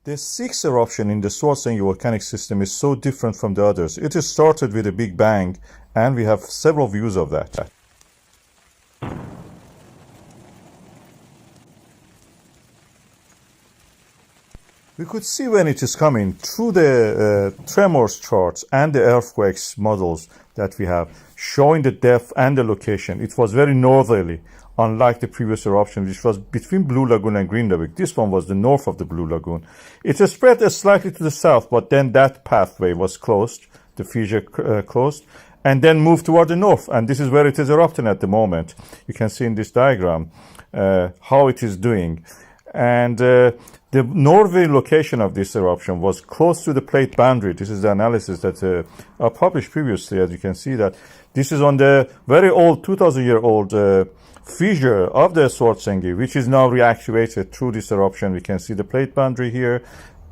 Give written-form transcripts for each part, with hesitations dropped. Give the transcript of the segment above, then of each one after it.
The sixth eruption in the Svartsengi volcanic system is so different from the others. It is started with a big bang, and we have several views of that. We could see when it is coming through the tremors charts and the earthquakes models that we have, showing the depth and the location. It was very northerly, unlike the previous eruption, which was between Blue Lagoon and Green Lagoon. This one was the north of the Blue Lagoon. It has spread slightly to the south, but then that pathway was closed, the fissure closed, and then moved toward the north. And this is where it is erupting at the moment. You can see in this diagram how it is doing. And the northerly location of this eruption was close to the plate boundary. This is the analysis that I published previously, as you can see that. This is on the very old, 2,000-year-old fissure of the Svartsengi, which is now reactivated through this eruption. We can see the plate boundary here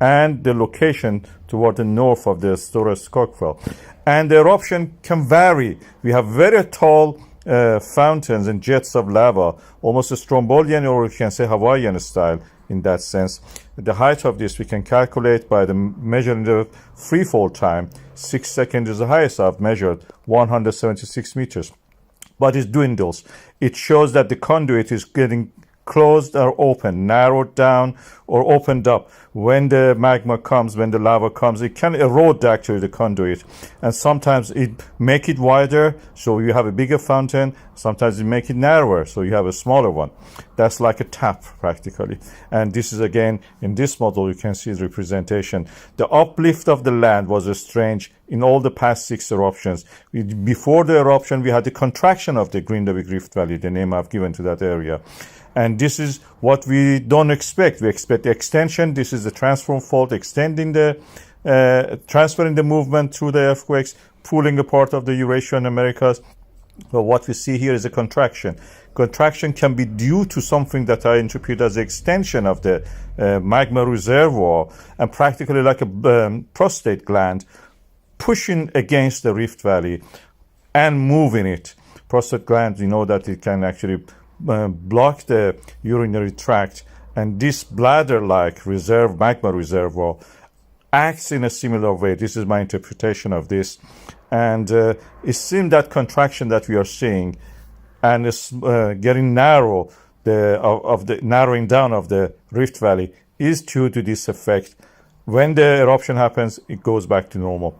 and the location toward the north of the Storres Skogfjell. And the eruption can vary. We have very tall fountains and jets of lava, almost a Strombolian, or you can say Hawaiian style in that sense. The height of this we can calculate by the measuring the free fall time. 6 seconds is the highest I've measured, 176 meters. But it dwindles. It shows that the conduit is getting closed or open, narrowed down or opened up. When the magma comes, when the lava comes, it can erode actually the conduit. And sometimes it make it wider, so you have a bigger fountain. Sometimes it make it narrower, so you have a smaller one. That's like a tap practically. And this is again, in this model, you can see the representation. The uplift of the land was strange in all the past 6 eruptions. Before the eruption, we had the contraction of the Grindavik Rift Valley, the name I've given to that area. And this is what we don't expect. We expect the extension. This is the transform fault extending the, transferring the movement through the earthquakes, pulling a part of the Eurasia and Americas. But what we see here is a contraction. Contraction can be due to something that I interpret as the extension of the magma reservoir, and practically like a prostate gland pushing against the Rift Valley and moving it. Prostate gland, you know that it can actually block the urinary tract, and this bladder-like magma reservoir acts in a similar way. This is my interpretation of this, and it seems that contraction that we are seeing and is getting narrow, the narrowing down of the Rift Valley is due to this effect. When the eruption happens, it goes back to normal.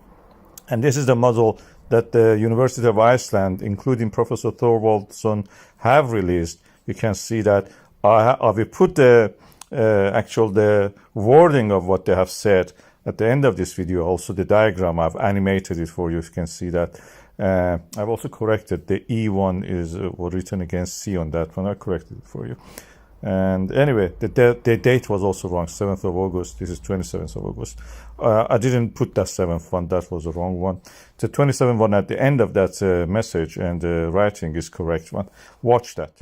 And this is the model that the University of Iceland, including Professor Thorvaldsson, have released. You can see that I will put the the wording of what they have said at the end of this video. Also the diagram, I've animated it for you. You can see that. I've also corrected the E1 is written against C on that one. I corrected it for you. And anyway, the date was also wrong, 7th of August. This is 27th of August. I didn't put that 7th one. That was the wrong one. The 27th one at the end of that message and the writing is correct one. Watch that.